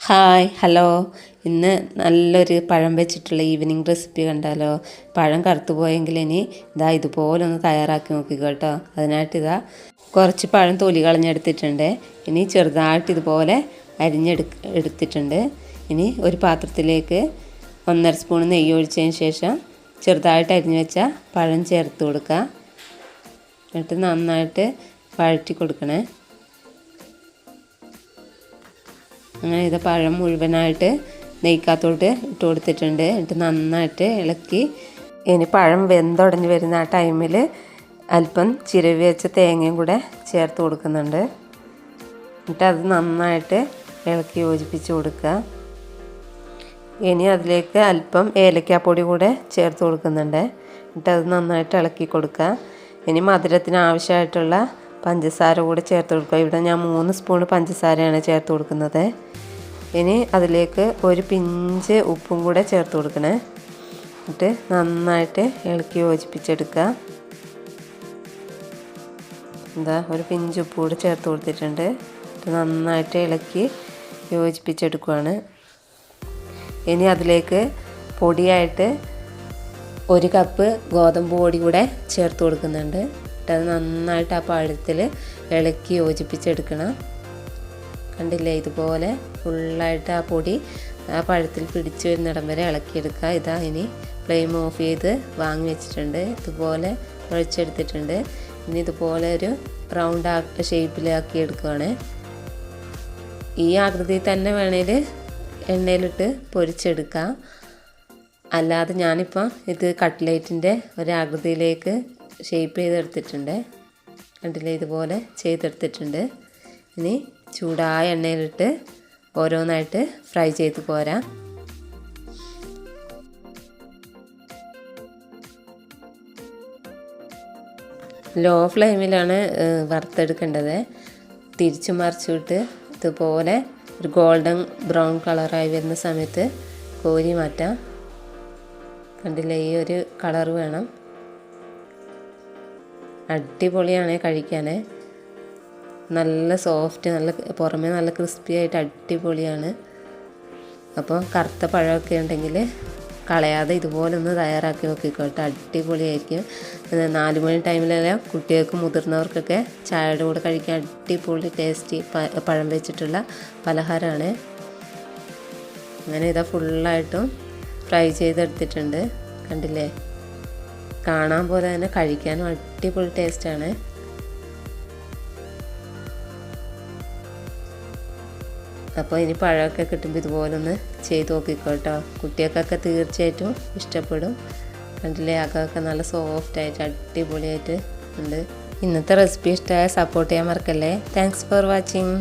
Hi hello. ഇന്ന് നല്ലൊരു പഴം വെച്ചിട്ടുള്ള ഈവനിങ് റെസിപ്പി കണ്ടാലോ. പഴം കറുത്തു പോയെങ്കിൽ ഇനി ഇതാ ഇതുപോലെ ഒന്ന് തയ്യാറാക്കി നോക്കിക്കോ കേട്ടോ. അതിനായിട്ട് ഇതാ കുറച്ച് പഴം തൊലി കളഞ്ഞെടുത്തിട്ടുണ്ട്. ഇനി ചെറുതായിട്ട് ഇതുപോലെ എടുത്തിട്ടുണ്ട്. ഇനി ഒരു പാത്രത്തിലേക്ക് 1.5 സ്പൂൺ നെയ്യ് ഒഴിച്ചതിന് ശേഷം ചെറുതായിട്ട് അരിഞ്ഞ് വെച്ച പഴം ചേർത്ത് കൊടുക്കുക. എന്നിട്ട് നന്നായിട്ട് വഴറ്റി കൊടുക്കണേ. അങ്ങനെ ഇത് പഴം മുഴുവനായിട്ട് നെയ്ക്കകത്തോട്ട് ഇട്ട് കൊടുത്തിട്ടുണ്ട്. എന്നിട്ട് നന്നായിട്ട് ഇളക്കി ഇനി പഴം വെന്തുടഞ്ഞ് വരുന്ന ആ ടൈമിൽ അല്പം ചിരവി വെച്ച തേങ്ങയും കൂടെ ചേർത്ത് കൊടുക്കുന്നുണ്ട്. എന്നിട്ട് അത് നന്നായിട്ട് ഇളക്കി യോജിപ്പിച്ച് കൊടുക്കുക. ഇനി അതിലേക്ക് അല്പം ഏലക്കാപ്പൊടി കൂടെ ചേർത്ത് കൊടുക്കുന്നുണ്ട്. എന്നിട്ട് അത് നന്നായിട്ട് ഇളക്കി കൊടുക്കുക. ഇനി മധുരത്തിന് ആവശ്യമായിട്ടുള്ള പഞ്ചസാര കൂടെ ചേർത്ത് കൊടുക്കുക. ഇവിടെ ഞാൻ 3 സ്പൂൺ പഞ്ചസാരയാണ് ചേർത്ത് കൊടുക്കുന്നത്. ഇനി അതിലേക്ക് ഒരു പിഞ്ച് ഉപ്പും കൂടെ ചേർത്ത് കൊടുക്കണേ. എന്നിട്ട് നന്നായിട്ട് ഇളക്കി യോജിപ്പിച്ചെടുക്കുക. എന്താ ഒരു പിഞ്ച് ഉപ്പ് കൂടെ ചേർത്ത് കൊടുത്തിട്ടുണ്ട്. നന്നായിട്ട് ഇളക്കി യോജിപ്പിച്ചെടുക്കുകയാണ്. ഇനി അതിലേക്ക് പൊടിയായിട്ട് 1 കപ്പ് ഗോതമ്പ് പൊടി കൂടെ ചേർത്ത് കൊടുക്കുന്നുണ്ട്. അത് നന്നായിട്ട് ആ പഴത്തിൽ ഇളക്കി യോജിപ്പിച്ചെടുക്കണം. കണ്ടില്ലേ, ഇതുപോലെ ഫുള്ളായിട്ട് ആ പൊടി ആ പഴത്തിൽ പിടിച്ച് വരുന്നിടം വരെ ഇളക്കിയെടുക്കുക. ഇതാ ഇനി ഫ്ലെയിം ഓഫ് ചെയ്ത് വാങ്ങി വെച്ചിട്ടുണ്ട്. ഇതുപോലെ കുഴച്ചെടുത്തിട്ടുണ്ട്. ഇനി ഇതുപോലെ ഒരു റൗണ്ട് ഷേപ്പിലാക്കി എടുക്കുകയാണ്. ഈ ആകൃതിയിൽ തന്നെ വേണേൽ എണ്ണയിലിട്ട് പൊരിച്ചെടുക്കാം. അല്ലാതെ ഞാനിപ്പോൾ ഇത് കട്ട്ലേറ്റിൻ്റെ ഒരാകൃതിയിലേക്ക് ഷേപ്പ് ചെയ്തെടുത്തിട്ടുണ്ട്. കണ്ടില്ലേ, ഇതുപോലെ ചെയ്തെടുത്തിട്ടുണ്ട്. ഇനി ചൂടായ എണ്ണയിലിട്ട് ഓരോന്നായിട്ട് ഫ്രൈ ചെയ്ത് പോരാം. ലോ ഫ്ലെയിമിലാണ് വറുത്തെടുക്കേണ്ടത്. തിരിച്ചു മറിച്ചിട്ട് ഇതുപോലെ ഒരു ഗോൾഡൻ ബ്രൗൺ കളറായി വരുന്ന സമയത്ത് കോരി മാറ്റാം. കണ്ടില്ലേ, ഈ ഒരു കളർ വേണം. അടിപൊളിയാണ് കഴിക്കാൻ. നല്ല സോഫ്റ്റ്, നല്ല പുറമേ നല്ല ക്രിസ്പി ആയിട്ട് അടിപൊളിയാണ്. അപ്പോൾ കറുത്ത പഴമൊക്കെ ഉണ്ടെങ്കിൽ കളയാതെ ഇതുപോലെ ഒന്ന് തയ്യാറാക്കി നോക്കിക്കോട്ടെ. അടിപൊളിയായിരിക്കും. 4 മണി ടൈമിലെല്ലാം കുട്ടികൾക്കും മുതിർന്നവർക്കൊക്കെ ചായയുടെ കൂടെ കഴിക്കാൻ അടിപൊളി ടേസ്റ്റി പഴം വെച്ചിട്ടുള്ള പലഹാരമാണ്. അങ്ങനെ ഇതാ ഫുള്ളായിട്ടും ഫ്രൈ ചെയ്തെടുത്തിട്ടുണ്ട്. കണ്ടില്ലേ, കാണാൻ പോലെ തന്നെ കഴിക്കാനും അടിപൊളി ടേസ്റ്റാണ്. അപ്പോൾ ഇനി പഴമൊക്കെ കിട്ടുമ്പോൾ ഇതുപോലെ ഒന്ന് ചെയ്ത് നോക്കിക്കോട്ടോ. കുട്ടികൾക്കൊക്കെ തീർച്ചയായിട്ടും ഇഷ്ടപ്പെടും. കണ്ടില്ലേ, അകമൊക്കെ നല്ല സോഫ്റ്റായിട്ട് അടിപൊളിയായിട്ട് ഉണ്ട്. ഇന്നത്തെ റെസിപ്പി ഇഷ്ടമായ സപ്പോർട്ട് ചെയ്യാൻ മറക്കല്ലേ. Thanks for watching.